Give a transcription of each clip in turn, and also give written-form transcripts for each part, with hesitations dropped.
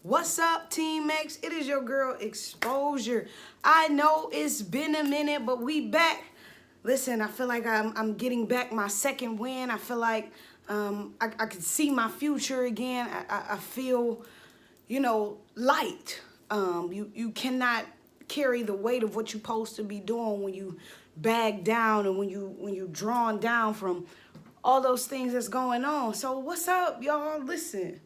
What's up, Team X? It is your girl, Xposyur. I know it's been a minute, but we back. Listen, I feel like I'm getting back my second win. I feel like I can see my future again. I feel, light. You cannot carry the weight of what you're supposed to be doing when you bag down and when you drawn down from all those things that's going on. So what's up, y'all? Listen.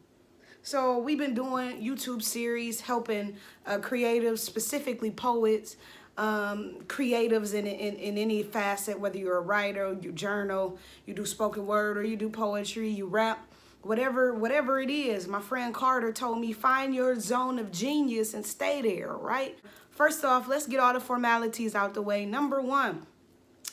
So we've been doing YouTube series helping creatives, specifically poets, creatives in any facet, whether you're a writer, you journal, you do spoken word, or you do poetry, you rap, whatever it is. My friend Carter told me, find your zone of genius and stay there, right? First off, let's get all the formalities out the way. Number one,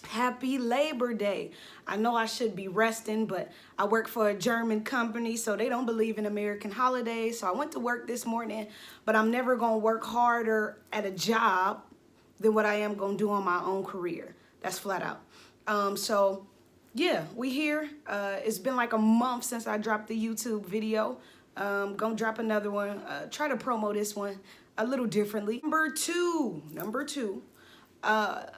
happy Labor Day. I know I should be resting, but I work for a German company, so they don't believe in American holidays. So I went to work this morning, but I'm never going to work harder at a job than what I am going to do on my own career. That's flat out. So yeah, we here. It's been like a month since I dropped the YouTube video. Gonna drop another one. Try to promo this one a little differently. Number two.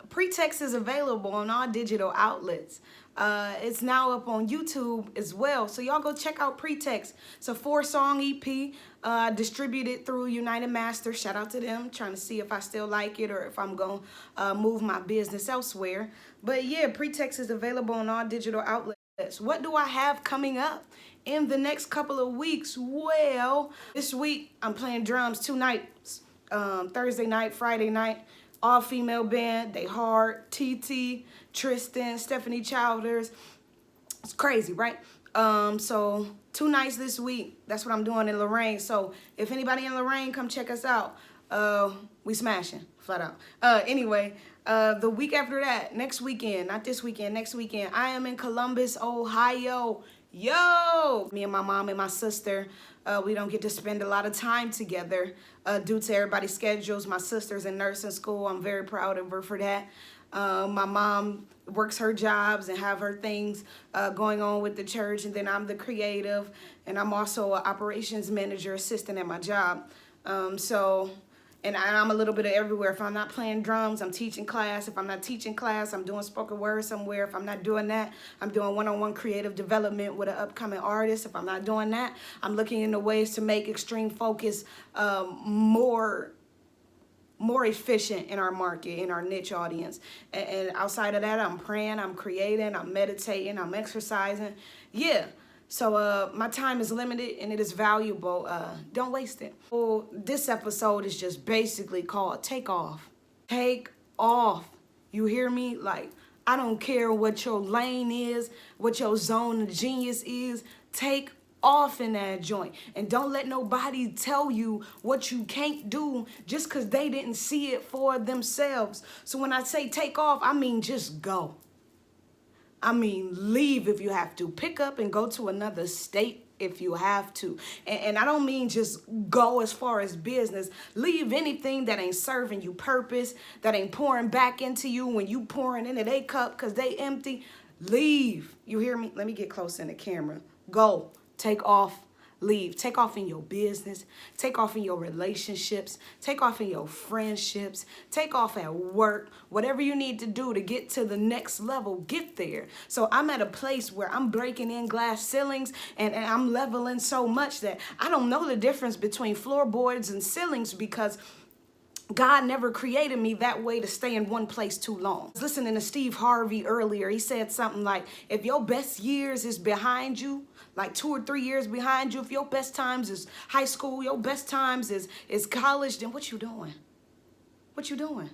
Pretext is available on all digital outlets. It's now up on YouTube as well. So y'all go check out Pretext. It's a 4-song EP distributed through United Master. Shout out to them. Trying to see if I still like it or if I'm going to move my business elsewhere. But yeah, Pretext is available on all digital outlets. What do I have coming up in the next couple of weeks? Well, this week I'm playing drums 2 nights. Thursday night, Friday night. All-female band, they hard, TT, Tristan, Stephanie Childers. It's crazy, right? So 2 nights this week. That's what I'm doing in Lorraine. So if anybody in Lorraine, come check us out. We smashing, flat out. Anyway, the week after that, next weekend, not this weekend, next weekend, I am in Columbus, Ohio. Yo! Me and my mom and my sister, we don't get to spend a lot of time together due to everybody's schedules. My sister's in nursing school. I'm very proud of her for that. My mom works her jobs and have her things going on with the church, and then I'm the creative, and I'm also an operations manager assistant at my job. And I'm a little bit of everywhere. If I'm not playing drums, I'm teaching class. If I'm not teaching class, I'm doing spoken word somewhere. If I'm not doing that, I'm doing one-on-one creative development with an upcoming artist. If I'm not doing that, I'm looking into ways to make extreme focus more efficient in our market, in our niche audience. And outside of that, I'm praying, I'm creating, I'm meditating, I'm exercising. Yeah. So my time is limited and it is valuable. Don't waste it. Well, this episode is just basically called Take Off. Take off. You hear me? Like, I don't care what your lane is, what your zone of genius is. Take off in that joint. And don't let nobody tell you what you can't do just because they didn't see it for themselves. So when I say take off, I mean just go. I mean, leave if you have to. Pick up and go to another state if you have to. And I don't mean just go as far as business. Leave anything that ain't serving you purpose, that ain't pouring back into you when you pouring into their cup because they empty. Leave. You hear me? Let me get close in the camera. Go. Take off. Leave. Take off in your business. Take off in your relationships. Take off in your friendships. Take off at work. Whatever you need to do to get to the next level, get there. So I'm at a place where I'm breaking in glass ceilings and I'm leveling so much that I don't know the difference between floorboards and ceilings because God never created me that way to stay in one place too long. I was listening to Steve Harvey earlier. He said something like, if your best years is behind you, like 2 or 3 years behind you, if your best times is high school, your best times is college, then what you doing? What you doing?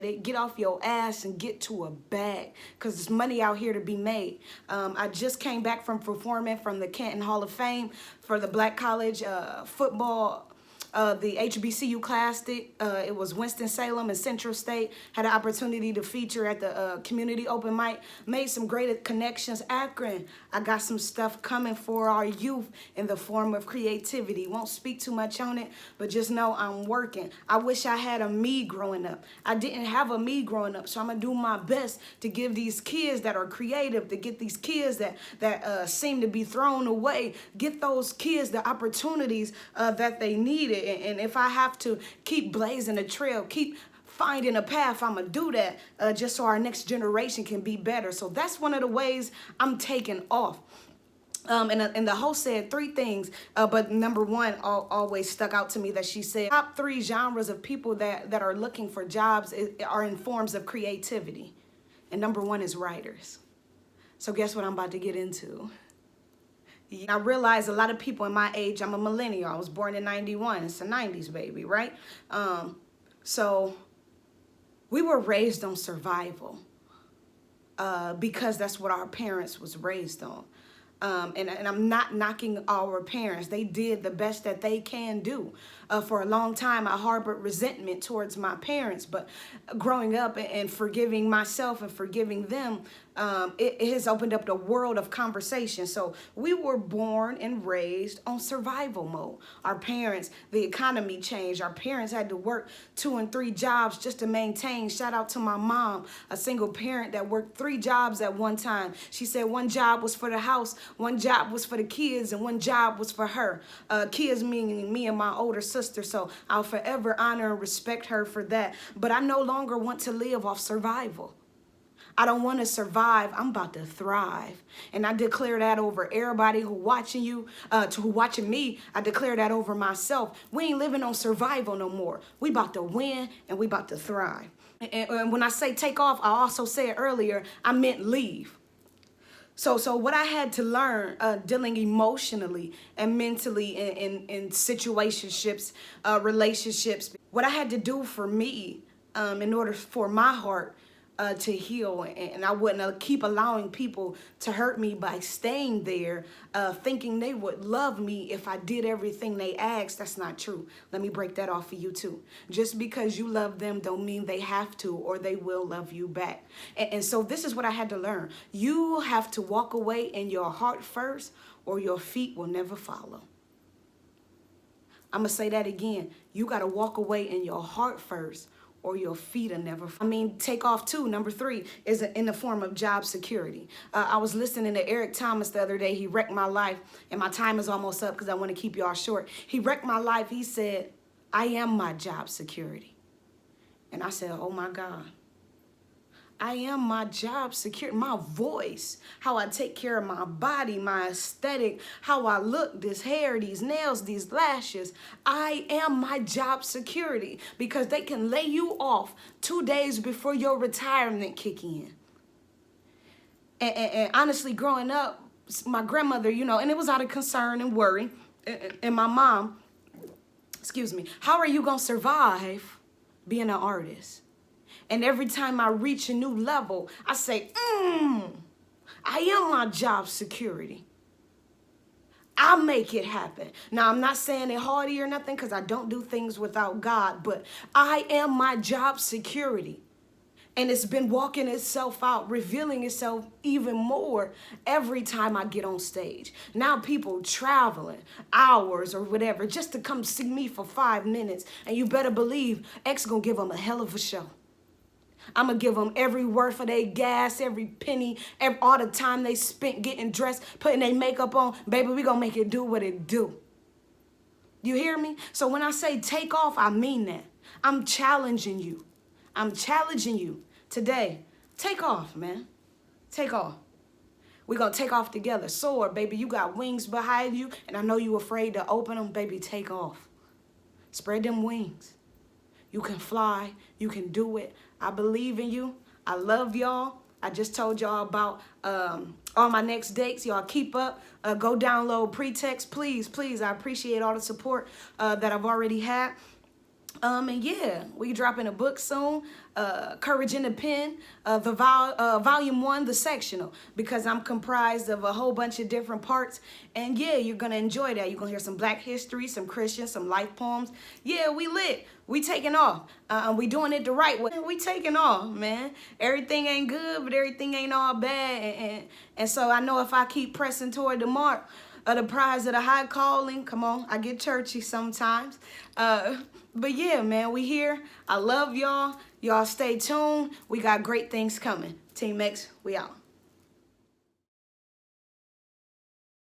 Get off your ass and get to a bag because there's money out here to be made. I just came back from performing from the Canton Hall of Fame for the Black College football the HBCU Classic. It was Winston-Salem and Central State. Had an opportunity to feature at the community open mic. Made some great connections. Akron, I got some stuff coming for our youth in the form of creativity. Won't speak too much on it, but just know I'm working. I wish I had a me growing up. I didn't have a me growing up, so I'm going to do my best to give these kids that are creative, to get these kids that seem to be thrown away, get those kids the opportunities that they needed. And if I have to keep blazing a trail, keep finding a path, I'm going to do that just so our next generation can be better. So that's one of the ways I'm taking off. And the host said 3 things, but number 1 always stuck out to me that she said, top 3 genres of people that are looking for jobs are in forms of creativity. And number 1 is writers. So guess what I'm about to get into? I realize a lot of people in my age, I'm a millennial. I was born in 91. It's a 90s baby, right? So we were raised on survival because that's what our parents was raised on. And I'm not knocking our parents. They did the best that they can do. For a long time, I harbored resentment towards my parents, but growing up and forgiving myself and forgiving them, it has opened up the world of conversation. So we were born and raised on survival mode. Our parents, the economy changed. Our parents had to work 2 and 3 jobs just to maintain. Shout out to my mom, a single parent that worked 3 jobs at one time. She said 1 job was for the house, 1 job was for the kids, and 1 job was for her. Kids meaning me and my older sister. So I'll forever honor and respect her for that. But I no longer want to live off survival. I don't want to survive. I'm about to thrive. And I declare that over everybody who watching you, who watching me. I declare that over myself. We ain't living on survival no more. We about to win and we about to thrive. And when I say take off, I also said earlier, I meant leave. So what I had to learn dealing emotionally and mentally in situationships, relationships, what I had to do for me in order for my heart to heal, and I wouldn't keep allowing people to hurt me by staying there, thinking they would love me if I did everything they asked. That's not true. Let me break that off for you too. Just because you love them don't mean they have to or they will love you back. And so this is what I had to learn. You have to walk away in your heart first or your feet will never follow. I'm going to say that again. You got to walk away in your heart first or your feet are never. Take off too. Number 3 is in the form of job security. I was listening to Eric Thomas the other day. He wrecked my life, and my time is almost up because I want to keep y'all short. He wrecked my life. He said, I am my job security. And I said, oh my God. I am my job security, my voice, how I take care of my body, my aesthetic, how I look, this hair, these nails, these lashes. I am my job security because they can lay you off 2 days before your retirement kick in. And honestly, growing up, my grandmother, and it was out of concern and worry, and my mom, how are you going to survive being an artist? And every time I reach a new level, I say, I am my job security. I'll make it happen. Now, I'm not saying it hardy or nothing because I don't do things without God, but I am my job security. And it's been walking itself out, revealing itself even more every time I get on stage. Now people traveling hours or whatever just to come see me for 5 minutes. And you better believe X gonna give them a hell of a show. I'm going to give them every worth of their gas, every penny, all the time they spent getting dressed, putting their makeup on. Baby, we going to make it do what it do. You hear me? So when I say take off, I mean that. I'm challenging you. I'm challenging you today. Take off, man. Take off. We're going to take off together. Soar, baby. You got wings behind you, and I know you're afraid to open them. Baby, take off. Spread them wings. You can fly. You can do it. I believe in you. I love y'all. I just told y'all about all my next dates. Y'all keep up. Go download Pretext. Please, please. I appreciate all the support that I've already had. And yeah, we dropping a book soon, Courage in the Pen, volume 1, the sectional, because I'm comprised of a whole bunch of different parts. And yeah, you're gonna enjoy that. You're gonna hear some Black history, some Christian, some life poems. Yeah, we lit. We taking off. We doing it the right way. We taking off, man. Everything ain't good, but everything ain't all bad. And so I know if I keep pressing toward the mark of the prize of the high calling, come on, I get churchy sometimes. But yeah, man, we here. I love y'all. Y'all stay tuned. We got great things coming. Team X, we out.